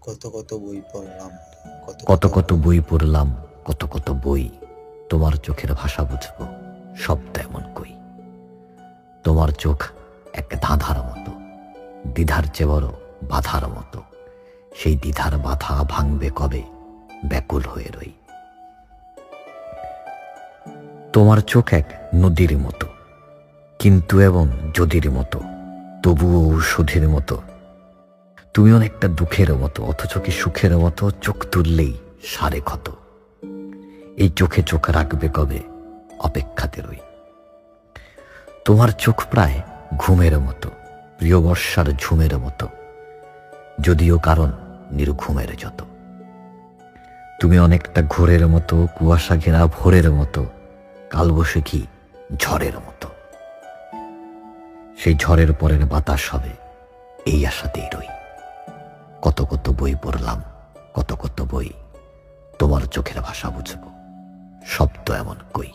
কত কত বই পড়লাম, কত কত বই পড়লাম, কত কত বই। তোমার চোখের ভাষা বুঝবো, শব্দ এমন কই। তোমার চোখ এক ধাঁধার মতো, দ্বিধার চেয়ে বড় বাধার মতো। সেই দ্বিধার বাধা ভাঙবে কবে, ব্যাকুল হয়ে রই। তোমার চোখ এক নদীর মতো, কিন্তু এবং যদির মতো, তবুও ঔষধের মতো। তুমি অনেকটা দুঃখের মতো, অথচ কি সুখের মতো। চোখ তুললেই সারে ক্ষত। এই চোখে চোখ রাখবে কবে, অপেক্ষাতে রই। তোমার চোখ প্রায় ঘুমের মতো, প্রিয় বর্ষার ঝুমের মতো, যদিও কারণ নির্ঘুমের যত। তুমি অনেকটা ঘোরের মতো, কুয়াশা ঘেরা ভোরের মতো, কালবৈশাখী ঝড়ের মতো। সেই ঝড়ের পরের বাতাস হবে, এই আশাতেই রই। কত কত বই পড়লাম, কত কত বই। তোমার চোখের ভাষা বুঝবো, শব্দ এমন কই।